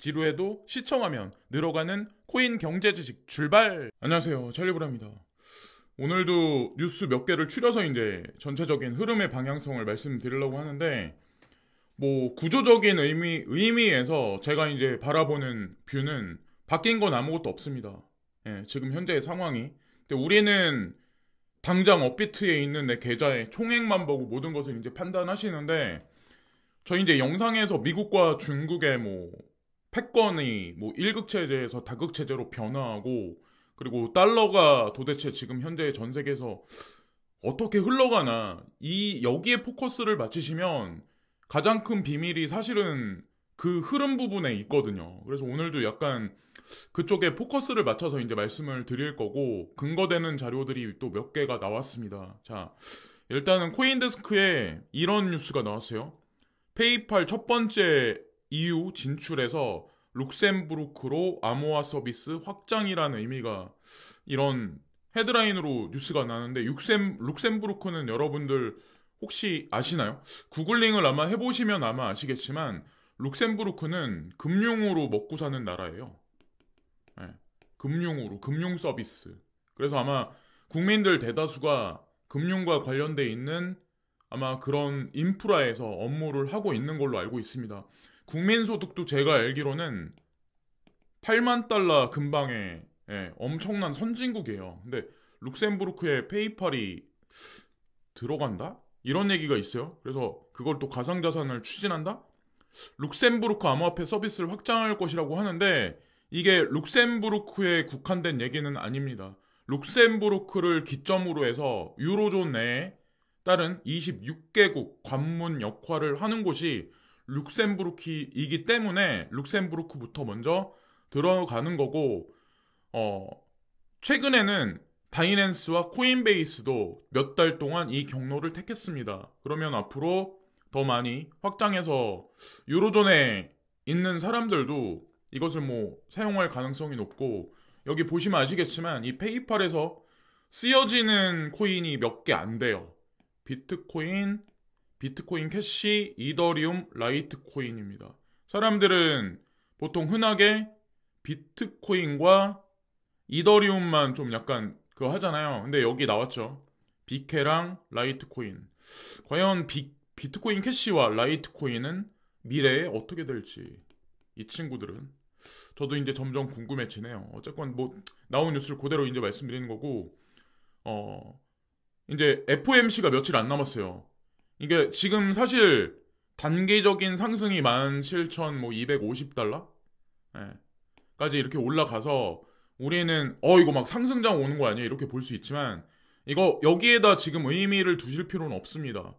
지루해도 시청하면 늘어가는 코인 경제 지식 출발! 안녕하세요, 찰리브라입니다. 오늘도 뉴스 몇 개를 추려서 이제 전체적인 흐름의 방향성을 말씀드리려고 하는데, 구조적인 의미에서 제가 이제 바라보는 뷰는 바뀐 건 아무것도 없습니다. 예, 지금 현재의 상황이. 근데 우리는 당장 업비트에 있는 내 계좌의 총액만 보고 모든 것을 이제 판단하시는데, 저 이제 영상에서 미국과 중국의 패권이 1극 체제에서 다극 체제로 변화하고, 그리고 달러가 도대체 지금 현재 전 세계에서 어떻게 흘러가나, 여기에 포커스를 맞추시면 가장 큰 비밀이 사실은 그 흐름 부분에 있거든요. 그래서 오늘도 약간 그쪽에 포커스를 맞춰서 이제 말씀을 드릴 거고, 근거되는 자료들이 또 몇 개가 나왔습니다. 자, 일단은 코인데스크에 이런 뉴스가 나왔어요. 페이팔 첫 번째 EU 진출에서 룩셈부르크로 암호화 서비스 확장이라는 의미가, 이런 헤드라인으로 뉴스가 나는데, 룩셈부르크는 여러분들 혹시 아시나요? 구글링을 아마 해보시면 아마 아시겠지만 룩셈부르크는 금융으로 먹고 사는 나라예요. 네, 금융 서비스. 그래서 아마 국민들 대다수가 금융과 관련돼 있는 아마 그런 인프라에서 업무를 하고 있는 걸로 알고 있습니다. 국민소득도 제가 알기로는 8만 달러 근방의 엄청난 선진국이에요. 근데 룩셈부르크에 페이팔이 들어간다? 이런 얘기가 있어요. 그래서 그걸 또 가상자산을 추진한다? 룩셈부르크 암호화폐 서비스를 확장할 것이라고 하는데, 이게 룩셈부르크에 국한된 얘기는 아닙니다. 룩셈부르크를 기점으로 해서 유로존 내에 다른 26개국 관문 역할을 하는 곳이 룩셈부르크이기 때문에 룩셈부르크부터 먼저 들어가는 거고, 최근에는 바이낸스와 코인베이스도 몇 달 동안 이 경로를 택했습니다. 그러면 앞으로 더 많이 확장해서 유로존에 있는 사람들도 이것을 사용할 가능성이 높고, 여기 보시면 아시겠지만 이 페이팔에서 쓰여지는 코인이 몇 개 안 돼요. 비트코인 캐시, 이더리움, 라이트코인입니다. 사람들은 보통 흔하게 비트코인과 이더리움만 좀 약간 그거 하잖아요. 근데 여기 나왔죠. 비케랑 라이트코인. 과연 비트코인 캐시와 라이트코인은 미래에 어떻게 될지, 이 친구들은 저도 이제 점점 궁금해지네요. 어쨌건 나온 뉴스를 그대로 이제 말씀드리는 거고, 이제 FOMC가 며칠 안 남았어요. 이게 지금 사실 단기적인 상승이 17,250달러? 까지 이렇게 올라가서 우리는 이거 막 상승장 오는 거 아니야? 이렇게 볼 수 있지만, 이거 여기에다 지금 의미를 두실 필요는 없습니다.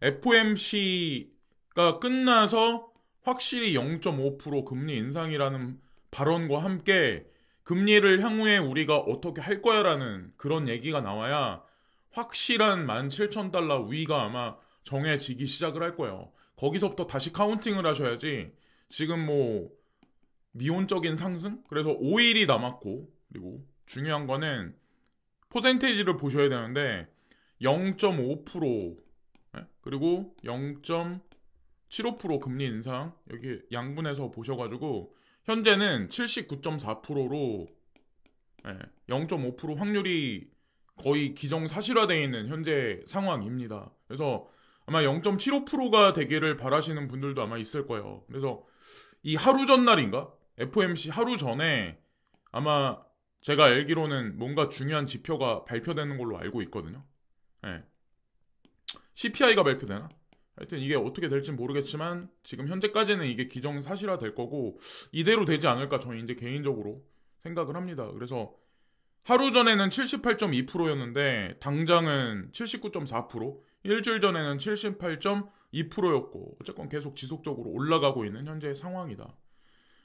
FOMC가 끝나서 확실히 0.5% 금리 인상이라는 발언과 함께 금리를 향후에 우리가 어떻게 할 거야라는 그런 얘기가 나와야 확실한 17,000달러 위가 아마 정해지기 시작을 할 거예요. 거기서부터 다시 카운팅을 하셔야지, 지금 미온적인 상승? 그래서 5일이 남았고, 그리고 중요한 거는 퍼센테이지를 보셔야 되는데 0.5%, 그리고 0.75% 금리 인상, 여기 양분해서 보셔가지고 현재는 79.4%로 0.5% 확률이 거의 기정사실화되어 있는 현재 상황입니다. 그래서 아마 0.75%가 되기를 바라시는 분들도 아마 있을 거예요. 그래서 이 하루 전날인가? FOMC 하루 전에 아마 제가 알기로는 뭔가 중요한 지표가 발표되는 걸로 알고 있거든요. CPI가 발표되나? 하여튼 이게 어떻게 될지 모르겠지만 지금 현재까지는 이게 기정사실화 될 거고, 이대로 되지 않을까 저는 이제 개인적으로 생각을 합니다. 그래서 하루 전에는 78.2%였는데 당장은 79.4%, 일주일 전에는 78.2%였고 어쨌건 계속 지속적으로 올라가고 있는 현재의 상황이다.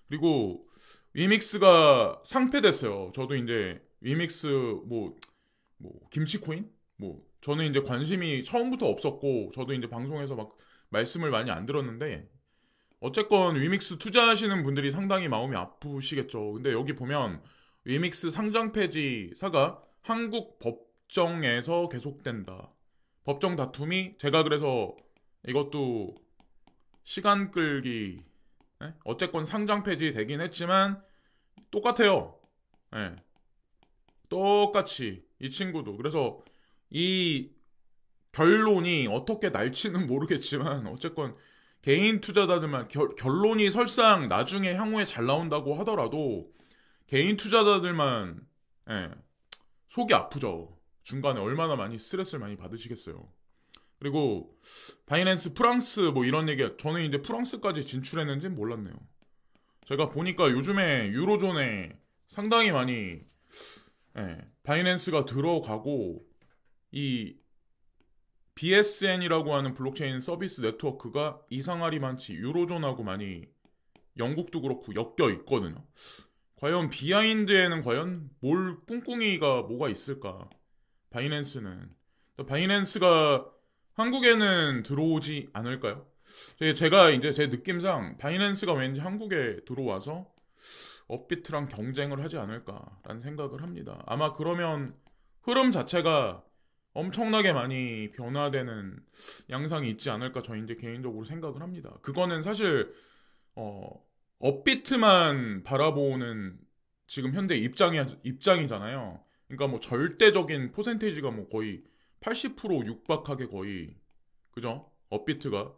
그리고 위믹스가 상폐됐어요. 저도 이제 위믹스 김치코인? 저는 이제 관심이 처음부터 없었고, 저도 이제 방송에서 막 말씀을 많이 안 들었는데, 어쨌건 위믹스 투자하시는 분들이 상당히 마음이 아프시겠죠. 근데 여기 보면 위믹스 상장 폐지사가 한국 법정에서 계속된다. 법정 다툼이, 제가 그래서 이것도 시간 끌기 어쨌건 상장 폐지 되긴 했지만 똑같아요. 예. 똑같이 이 친구도. 그래서 이 결론이 어떻게 날지는 모르겠지만 어쨌건 개인 투자자들만 결론이 설상 나중에 향후에 잘 나온다고 하더라도 개인 투자자들만 예, 속이 아프죠. 중간에 얼마나 많이 스트레스를 많이 받으시겠어요. 그리고 바이낸스 프랑스 뭐 이런 얘기, 저는 이제 프랑스까지 진출했는지는 몰랐네요. 제가 보니까 요즘에 유로존에 상당히 많이 바이낸스가 들어가고 이 BSN이라고 하는 블록체인 서비스 네트워크가 이상하리만치 유로존하고 많이 영국도 그렇고 엮여 있거든요. 과연 비하인드에는 과연 뭘 꿍꿍이가 뭐가 있을까? 바이낸스는 바이낸스가 한국에는 들어오지 않을까요? 제가 이제 제 느낌상 바이낸스가 왠지 한국에 들어와서 업비트랑 경쟁을 하지 않을까라는 생각을 합니다. 아마 그러면 흐름 자체가 엄청나게 많이 변화되는 양상이 있지 않을까 저 이제 개인적으로 생각을 합니다. 그거는 사실 업비트만 바라보는 지금 현대 입장이잖아요. 그러니까 뭐 절대적인 퍼센테이지가 뭐 거의 80% 육박하게 거의 그죠? 업비트가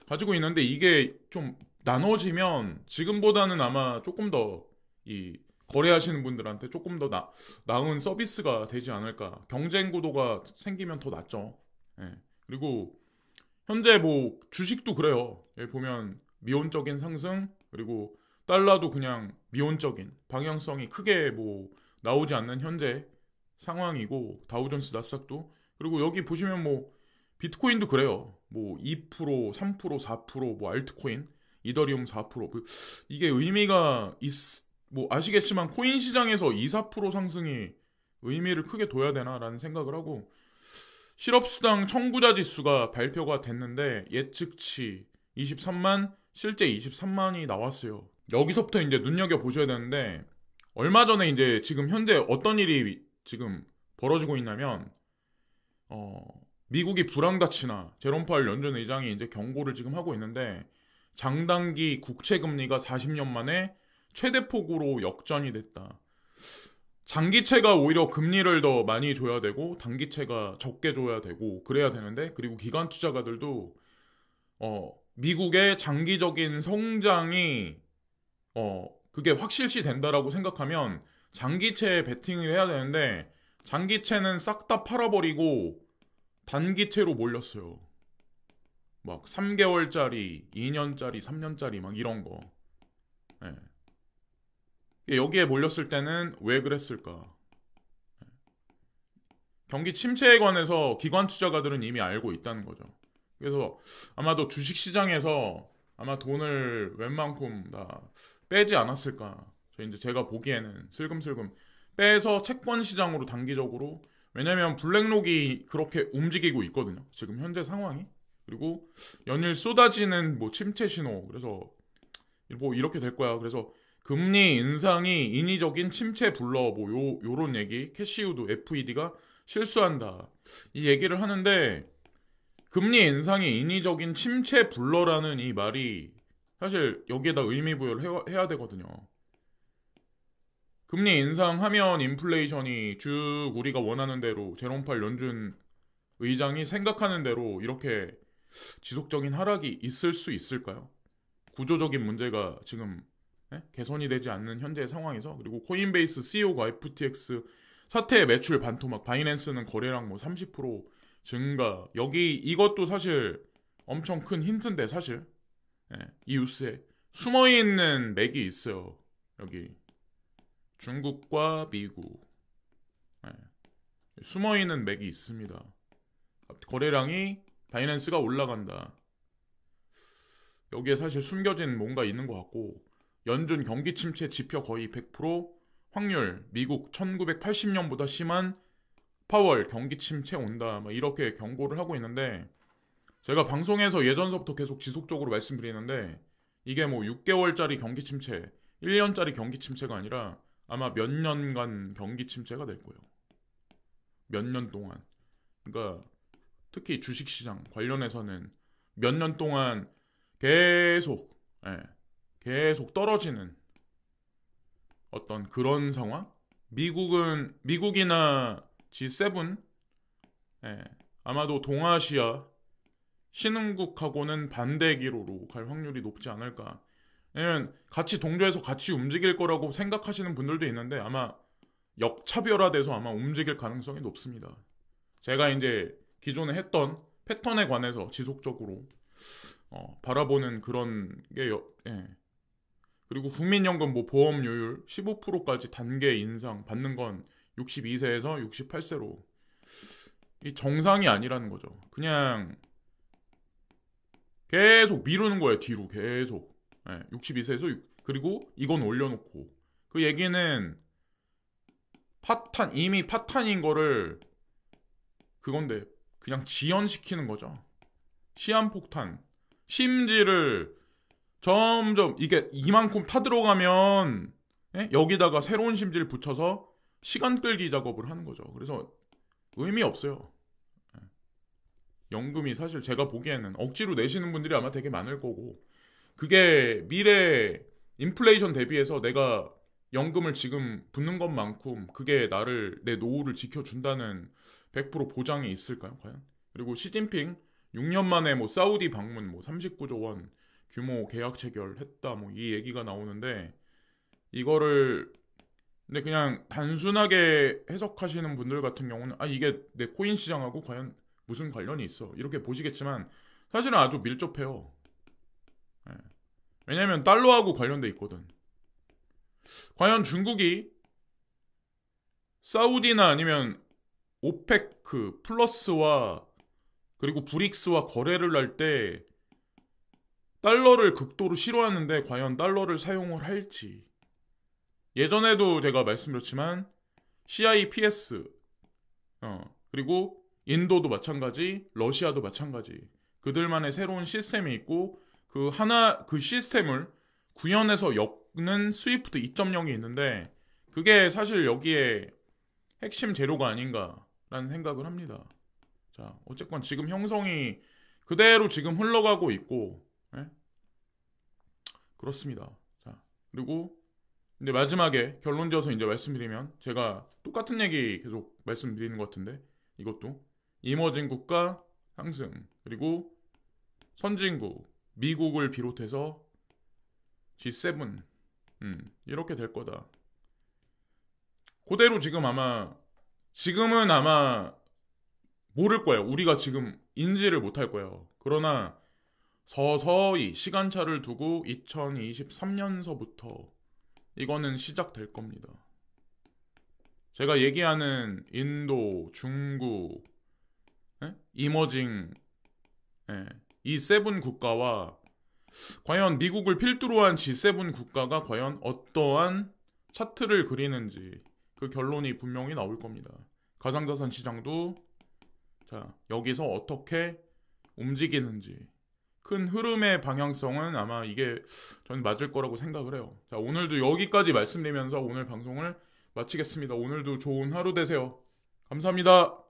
가지고 있는데 이게 좀 나눠지면 지금보다는 아마 조금 더 이 거래하시는 분들한테 조금 더 나은 서비스가 되지 않을까. 경쟁 구도가 생기면 더 낫죠. 예. 그리고 현재 뭐 주식도 그래요. 여기 보면 미온적인 상승, 그리고 달러도 그냥 미온적인 방향성이 크게 뭐 나오지 않는 현재 상황이고, 다우존스 나스닥도. 그리고 여기 보시면 뭐 비트코인도 그래요. 뭐 2%, 3%, 4%뭐 알트코인, 이더리움 4%. 이게 의미가 뭐 아시겠지만 코인 시장에서 2, 4% 상승이 의미를 크게 둬야 되나라는 생각을 하고, 실업수당 청구자 지수가 발표가 됐는데 예측치 23만, 실제 23만이 나왔어요. 여기서부터 이제 눈여겨보셔야 되는데, 얼마 전에 이제 지금 현재 어떤 일이 지금 벌어지고 있냐면, 미국이 불황다치나 제롬 파월 연준 의장이 이제 경고를 지금 하고 있는데, 장단기 국채금리가 40년 만에 최대폭으로 역전이 됐다. 장기채가 오히려 금리를 더 많이 줘야 되고 단기채가 적게 줘야 되고 그래야 되는데, 그리고 기관 투자가들도 미국의 장기적인 성장이 그게 확실시 된다라고 생각하면 장기채에 베팅을 해야 되는데, 장기채는 싹 다 팔아버리고 단기채로 몰렸어요. 막 3개월짜리, 2년짜리, 3년짜리 막 이런 거. 예. 여기에 몰렸을 때는 왜 그랬을까? 경기 침체에 관해서 기관 투자가들은 이미 알고 있다는 거죠. 그래서 아마도 주식시장에서 아마 돈을 웬만큼 다 빼지 않았을까. 제가 보기에는 슬금슬금 빼서 채권 시장으로 단기적으로, 왜냐면 블랙록이 그렇게 움직이고 있거든요. 지금 현재 상황이. 그리고 연일 쏟아지는 뭐 침체 신호. 그래서 뭐 이렇게 될 거야. 그래서 금리 인상이 인위적인 침체 불러 뭐 요런 얘기. 캐시우드 FED가 실수한다. 이 얘기를 하는데, 금리 인상이 인위적인 침체 불러라는 이 말이 사실 여기에다 의미 부여를 해야 되거든요. 금리 인상하면 인플레이션이 쭉 우리가 원하는 대로 제롬 파월 연준 의장이 생각하는 대로 이렇게 지속적인 하락이 있을 수 있을까요? 구조적인 문제가 지금 개선이 되지 않는 현재 상황에서. 그리고 코인베이스 CEO가 FTX 사태 매출 반토막, 바이낸스는 거래량 뭐 30% 증가. 여기 이것도 사실 엄청 큰 힌트인데, 사실 이 뉴스에 숨어있는 맥이 있어요. 여기 중국과 미국 숨어있는 맥이 있습니다. 거래량이 바이낸스가 올라간다. 여기에 사실 숨겨진 뭔가 있는 것 같고, 연준 경기 침체 지표 거의 100%, 확률 미국 1980년보다 심한 파월 경기 침체 온다. 막 이렇게 경고를 하고 있는데, 제가 방송에서 예전서부터 계속 지속적으로 말씀드리는데, 이게 뭐 6개월짜리 경기 침체, 1년짜리 경기 침체가 아니라 아마 몇 년간 경기 침체가 될 거예요. 몇 년 동안. 그러니까 특히 주식시장 관련해서는 몇 년 동안 계속 계속 떨어지는 어떤 그런 상황? 미국이나 G7, 예, 아마도 동아시아 신흥국하고는 반대 기로로 갈 확률이 높지 않을까. 왜냐면 같이 동조해서 같이 움직일 거라고 생각하시는 분들도 있는데 아마 역차별화돼서 아마 움직일 가능성이 높습니다. 제가 이제 기존에 했던 패턴에 관해서 지속적으로 바라보는 그런 게 예. 그리고 국민연금 뭐 보험료율 15%까지 단계 인상 받는 건 62세에서 68세로 이 정상이 아니라는 거죠. 그냥 계속 미루는 거예요. 뒤로 계속. 예, 62세에서 그리고 이건 올려놓고 그 얘기는 이미 파탄인 거를 그건데 그냥 지연시키는 거죠. 시한폭탄 심지를 점점 이게 이만큼 타들어가면 예? 여기다가 새로운 심지를 붙여서 시간 끌기 작업을 하는 거죠. 그래서 의미 없어요. 예. 연금이 사실 제가 보기에는 억지로 내시는 분들이 아마 되게 많을 거고 그게 미래 인플레이션 대비해서 내가 연금을 지금 붓는 것만큼 그게 내 노후를 지켜준다는 100% 보장이 있을까요? 과연? 그리고 시진핑 6년 만에 뭐 사우디 방문 뭐 39조 원 규모 계약 체결했다 뭐 이 얘기가 나오는데 이거를 근데 그냥 단순하게 해석하시는 분들 같은 경우는 이게 내 코인 시장하고 과연 무슨 관련이 있어 이렇게 보시겠지만 사실은 아주 밀접해요. 네. 왜냐면 달러하고 관련돼 있거든. 과연 중국이 사우디나 아니면 오페크 플러스와 그리고 브릭스와 거래를 할 때 달러를 극도로 싫어하는데 과연 달러를 사용을 할지. 예전에도 제가 말씀드렸지만 CIPS 그리고 인도도 마찬가지, 러시아도 마찬가지. 그들만의 새로운 시스템이 있고 그 시스템을 구현해서 엮는 스위프트 2.0이 있는데 그게 사실 여기에 핵심 재료가 아닌가라는 생각을 합니다. 자, 어쨌건 지금 형성이 그대로 지금 흘러가고 있고 예? 그렇습니다. 자, 그리고 이제 마지막에 결론 지어서 이제 말씀드리면 제가 똑같은 얘기 계속 말씀드리는 것 같은데 이것도 이머징 국가 상승 그리고 선진국 미국을 비롯해서 G7 이렇게 될 거다. 그대로 지금은 아마 모를 거예요. 우리가 지금 인지를 못할 거예요. 그러나 서서히 시간차를 두고 2023년서부터 이거는 시작될 겁니다. 제가 얘기하는 인도, 중국, 이머징 이 세븐 국가와 과연 미국을 필두로 한 G7 국가가 과연 어떠한 차트를 그리는지 그 결론이 분명히 나올 겁니다. 가상자산 시장도 자 여기서 어떻게 움직이는지 큰 흐름의 방향성은 아마 이게 저는 맞을 거라고 생각을 해요. 자 오늘도 여기까지 말씀드리면서 오늘 방송을 마치겠습니다. 오늘도 좋은 하루 되세요. 감사합니다.